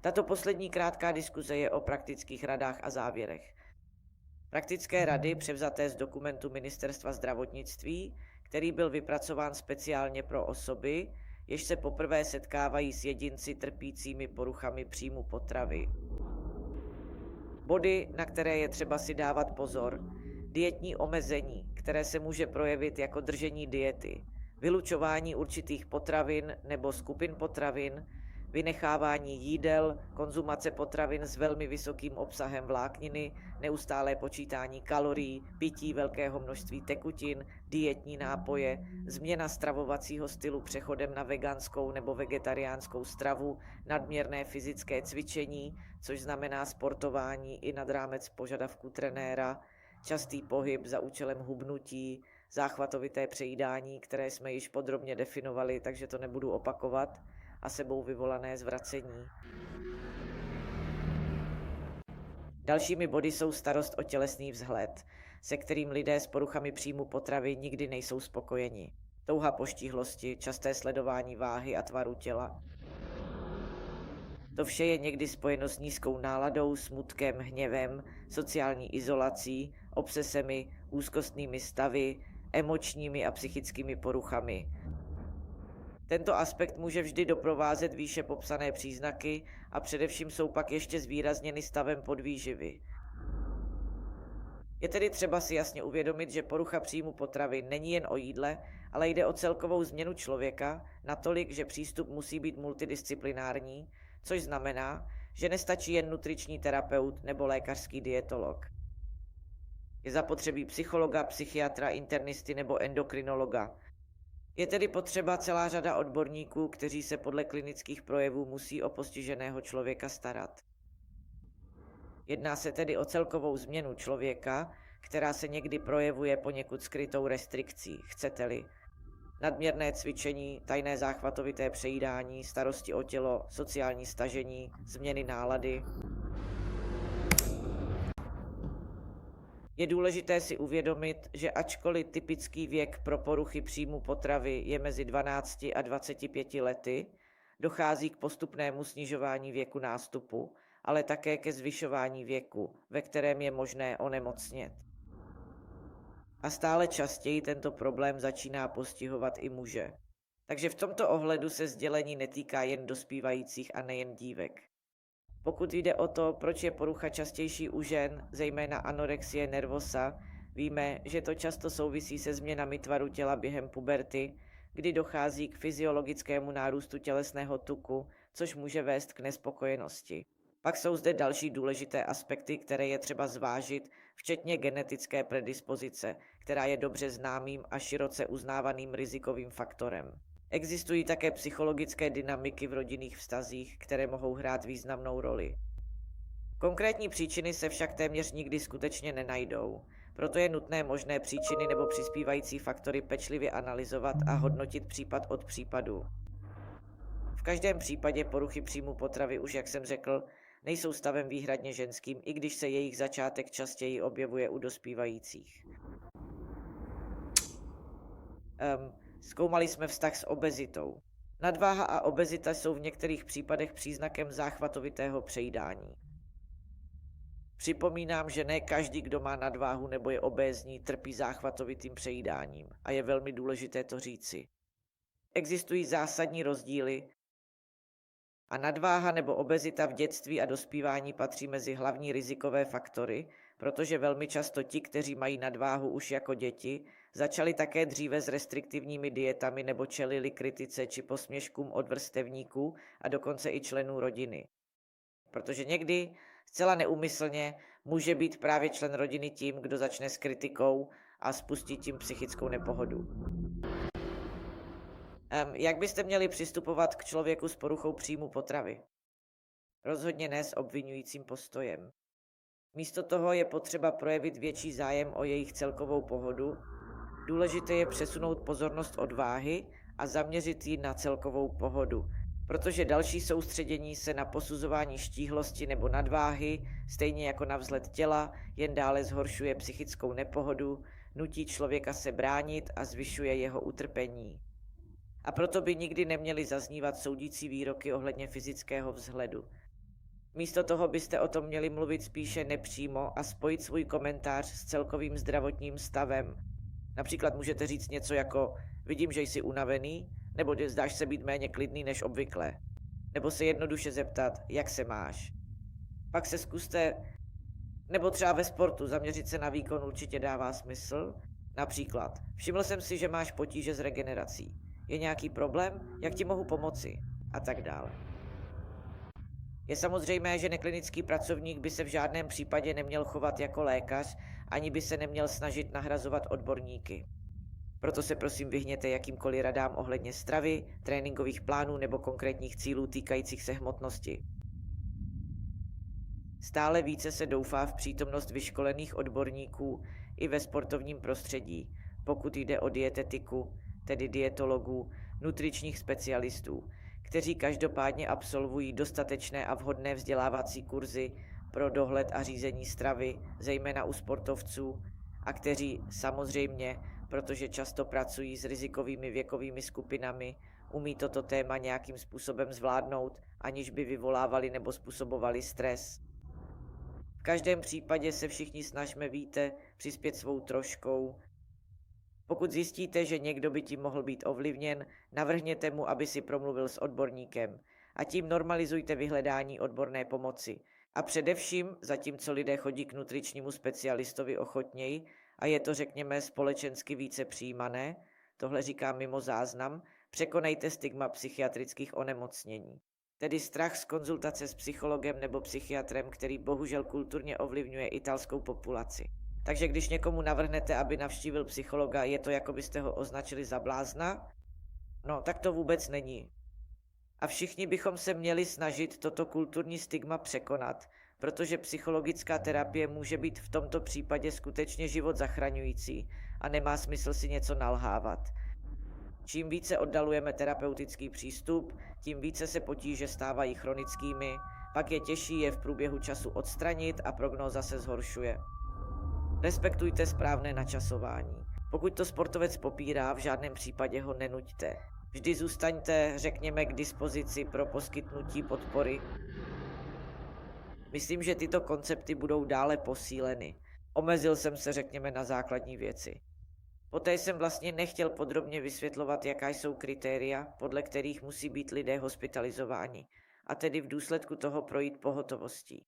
Tato poslední krátká diskuze je o praktických radách a závěrech. Praktické rady převzaté z dokumentu Ministerstva zdravotnictví, který byl vypracován speciálně pro osoby, jež se poprvé setkávají s jedinci trpícími poruchami příjmu potravy. Body, na které je třeba si dávat pozor. Dietní omezení, které se může projevit jako držení diety, vylučování určitých potravin nebo skupin potravin, vynechávání jídel, konzumace potravin s velmi vysokým obsahem vlákniny, neustálé počítání kalorií, pití velkého množství tekutin, dietní nápoje, změna stravovacího stylu přechodem na veganskou nebo vegetariánskou stravu, nadměrné fyzické cvičení, což znamená sportování i nad rámec požadavků trenéra, častý pohyb za účelem hubnutí, záchvatovité přejídání, které jsme již podrobně definovali, takže to nebudu opakovat, a sebou vyvolané zvracení. Dalšími body jsou starost o tělesný vzhled, se kterým lidé s poruchami příjmu potravy nikdy nejsou spokojeni. Touha po štíhlosti, časté sledování váhy a tvaru těla. To vše je někdy spojeno s nízkou náladou, smutkem, hněvem, sociální izolací, obsesemi, úzkostnými stavy, emočními a psychickými poruchami. Tento aspekt může vždy doprovázet výše popsané příznaky a především jsou pak ještě zvýrazněny stavem podvýživy. Je tedy třeba si jasně uvědomit, že porucha příjmu potravy není jen o jídle, ale jde o celkovou změnu člověka, natolik, že přístup musí být multidisciplinární, což znamená, že nestačí jen nutriční terapeut nebo lékařský dietolog. Je zapotřebí psychologa, psychiatra, internisty nebo endokrinologa. Je tedy potřeba celá řada odborníků, kteří se podle klinických projevů musí o postiženého člověka starat. Jedná se tedy o celkovou změnu člověka, která se někdy projevuje poněkud skrytou restrikcí, chcete-li. Nadměrné cvičení, tajné záchvatovité přejídání, starosti o tělo, sociální stažení, změny nálady. Je důležité si uvědomit, že ačkoliv typický věk pro poruchy příjmu potravy je mezi 12 a 25 lety, dochází k postupnému snižování věku nástupu, ale také ke zvyšování věku, ve kterém je možné onemocnět. A stále častěji tento problém začíná postihovat i muže. Takže v tomto ohledu se sdělení netýká jen dospívajících a nejen dívek. Pokud jde o to, proč je porucha častější u žen, zejména anorexie nervosa, víme, že to často souvisí se změnami tvaru těla během puberty, kdy dochází k fyziologickému nárůstu tělesného tuku, což může vést k nespokojenosti. Pak jsou zde další důležité aspekty, které je třeba zvážit, včetně genetické predispozice, která je dobře známým a široce uznávaným rizikovým faktorem. Existují také psychologické dynamiky v rodinných vztazích, které mohou hrát významnou roli. Konkrétní příčiny se však téměř nikdy skutečně nenajdou, proto je nutné možné příčiny nebo přispívající faktory pečlivě analyzovat a hodnotit případ od případu. V každém případě poruchy příjmu potravy, už jak jsem řekl, nejsou stavem výhradně ženským, i když se jejich začátek častěji objevuje u dospívajících. Zkoumali jsme vztah s obezitou. Nadváha a obezita jsou v některých případech příznakem záchvatovitého přejídání. Připomínám, že ne každý, kdo má nadváhu nebo je obézní, trpí záchvatovitým přejídáním a je velmi důležité to říci. Existují zásadní rozdíly a nadváha nebo obezita v dětství a dospívání patří mezi hlavní rizikové faktory, protože velmi často ti, kteří mají nadváhu už jako děti, začali také dříve s restriktivními dietami nebo čelili kritice či posměškům od vrstevníků a dokonce i členů rodiny. Protože někdy, zcela neúmyslně, může být právě člen rodiny tím, kdo začne s kritikou a spustí tím psychickou nepohodu. Jak byste měli přistupovat k člověku s poruchou příjmu potravy? Rozhodně ne s obvinujícím postojem. Místo toho je potřeba projevit větší zájem o jejich celkovou pohodu. Důležité je přesunout pozornost od váhy a zaměřit ji na celkovou pohodu, protože další soustředění se na posuzování štíhlosti nebo nadváhy, stejně jako na vzhled těla, jen dále zhoršuje psychickou nepohodu, nutí člověka se bránit a zvyšuje jeho utrpení. A proto by nikdy neměly zaznívat soudící výroky ohledně fyzického vzhledu. Místo toho byste o tom měli mluvit spíše nepřímo a spojit svůj komentář s celkovým zdravotním stavem. Například můžete říct něco jako vidím, že jsi unavený, nebo zdáš se být méně klidný než obvykle. Nebo se jednoduše zeptat, jak se máš. Pak se zkuste, nebo třeba ve sportu, zaměřit se na výkon určitě dává smysl. Například, všiml jsem si, že máš potíže s regenerací. Je nějaký problém? Jak ti mohu pomoci? A tak dále. Je samozřejmé, že neklinický pracovník by se v žádném případě neměl chovat jako lékař, ani by se neměl snažit nahrazovat odborníky. Proto se prosím vyhněte jakýmkoliv radám ohledně stravy, tréninkových plánů nebo konkrétních cílů týkajících se hmotnosti. Stále více se doufá v přítomnost vyškolených odborníků i ve sportovním prostředí, pokud jde o dietetiku, tedy dietologů, nutričních specialistů, kteří každopádně absolvují dostatečné a vhodné vzdělávací kurzy pro dohled a řízení stravy, zejména u sportovců, a kteří samozřejmě, protože často pracují s rizikovými věkovými skupinami, umí toto téma nějakým způsobem zvládnout, aniž by vyvolávali nebo způsobovali stres. V každém případě se všichni snažíme, víte, přispět svou troškou. Pokud zjistíte, že někdo by tím mohl být ovlivněn, navrhněte mu, aby si promluvil s odborníkem a tím normalizujte vyhledání odborné pomoci. A především, zatímco lidé chodí k nutričnímu specialistovi ochotněji a je to, řekněme, společensky více přijímané, tohle říkám mimo záznam, překonejte stigma psychiatrických onemocnění. Tedy strach z konzultace s psychologem nebo psychiatrem, který bohužel kulturně ovlivňuje italskou populaci. Takže když někomu navrhnete, aby navštívil psychologa, je to, jako byste ho označili za blázna? No, tak to vůbec není. A všichni bychom se měli snažit toto kulturní stigma překonat, protože psychologická terapie může být v tomto případě skutečně život zachraňující a nemá smysl si něco nalhávat. Čím více oddalujeme terapeutický přístup, tím více se potíže stávají chronickými, pak je těžší je v průběhu času odstranit a prognóza se zhoršuje. Respektujte správné načasování. Pokud to sportovec popírá, v žádném případě ho nenuťte. Vždy zůstaňte, řekněme, k dispozici pro poskytnutí podpory. Myslím, že tyto koncepty budou dále posíleny. Omezil jsem se, řekněme, na základní věci. Poté jsem vlastně nechtěl podrobně vysvětlovat, jaká jsou kritéria, podle kterých musí být lidé hospitalizováni, a tedy v důsledku toho projít pohotovostí.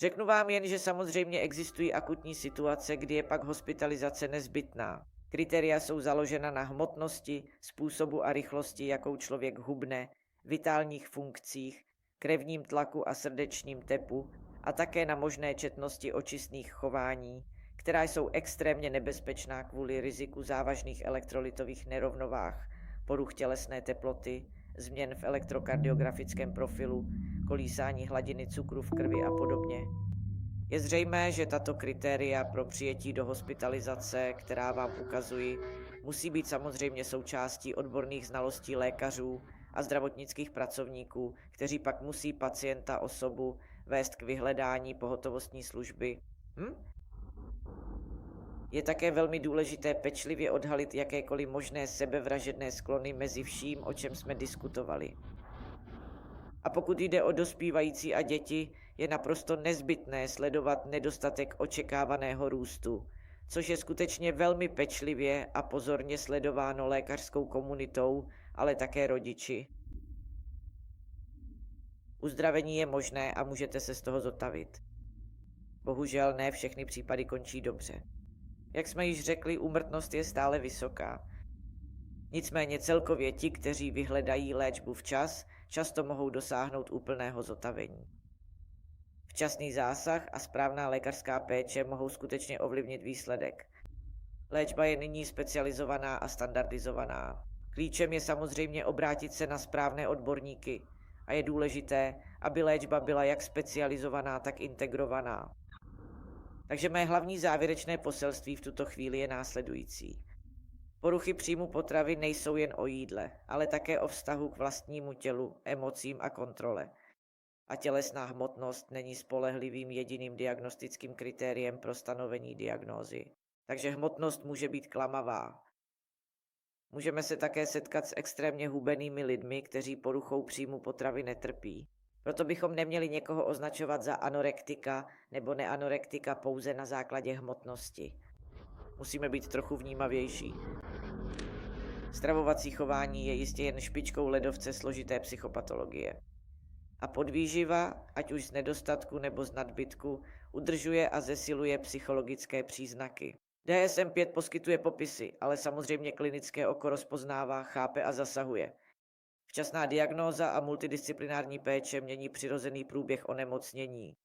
Řeknu vám jen, že samozřejmě existují akutní situace, kdy je pak hospitalizace nezbytná. Kritéria jsou založena na hmotnosti, způsobu a rychlosti, jakou člověk hubne, vitálních funkcích, krevním tlaku a srdečním tepu a také na možné četnosti očistných chování, která jsou extrémně nebezpečná kvůli riziku závažných elektrolytových nerovnovách, poruch tělesné teploty, změn v elektrokardiografickém profilu, kolísání hladiny cukru v krvi a podobně. Je zřejmé, že tato kritéria pro přijetí do hospitalizace, která vám ukazuji, musí být samozřejmě součástí odborných znalostí lékařů a zdravotnických pracovníků, kteří pak musí pacienta osobu vést k vyhledání pohotovostní služby. Je také velmi důležité pečlivě odhalit jakékoliv možné sebevražedné sklony mezi vším, o čem jsme diskutovali. A pokud jde o dospívající a děti, je naprosto nezbytné sledovat nedostatek očekávaného růstu, což je skutečně velmi pečlivě a pozorně sledováno lékařskou komunitou, ale také rodiči. Uzdravení je možné a můžete se z toho zotavit. Bohužel ne všechny případy končí dobře. Jak jsme již řekli, úmrtnost je stále vysoká. Nicméně celkově ti, kteří vyhledají léčbu včas, často mohou dosáhnout úplného zotavení. Včasný zásah a správná lékařská péče mohou skutečně ovlivnit výsledek. Léčba je nyní specializovaná a standardizovaná. Klíčem je samozřejmě obrátit se na správné odborníky a je důležité, aby léčba byla jak specializovaná, tak integrovaná. Takže mé hlavní závěrečné poselství v tuto chvíli je následující. Poruchy příjmu potravy nejsou jen o jídle, ale také o vztahu k vlastnímu tělu, emocím a kontrole. A tělesná hmotnost není spolehlivým jediným diagnostickým kritériem pro stanovení diagnózy. Takže hmotnost může být klamavá. Můžeme se také setkat s extrémně hubenými lidmi, kteří poruchou příjmu potravy netrpí. Proto bychom neměli někoho označovat za anorektika nebo neanorektika pouze na základě hmotnosti. Musíme být trochu vnímavější. Stravovací chování je jistě jen špičkou ledovce složité psychopatologie. A podvýživa, ať už z nedostatku nebo z nadbytku, udržuje a zesiluje psychologické příznaky. DSM-5 poskytuje popisy, ale samozřejmě klinické oko rozpoznává, chápe a zasahuje. Včasná diagnóza a multidisciplinární péče mění přirozený průběh onemocnění.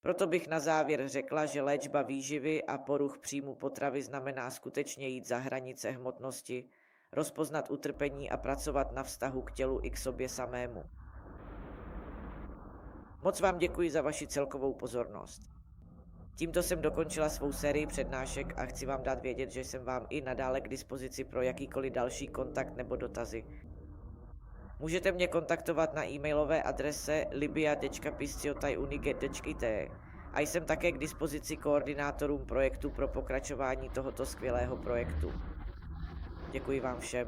Proto bych na závěr řekla, že léčba výživy a poruch příjmu potravy znamená skutečně jít za hranice hmotnosti, rozpoznat utrpení a pracovat na vztahu k tělu i k sobě samému. Moc vám děkuji za vaši celkovou pozornost. Tímto jsem dokončila svou sérii přednášek a chci vám dát vědět, že jsem vám i nadále k dispozici pro jakýkoliv další kontakt nebo dotazy. Můžete mě kontaktovat na e-mailové adrese libia.pisciotajunige.it a jsem také k dispozici koordinátorům projektu pro pokračování tohoto skvělého projektu. Děkuji vám všem.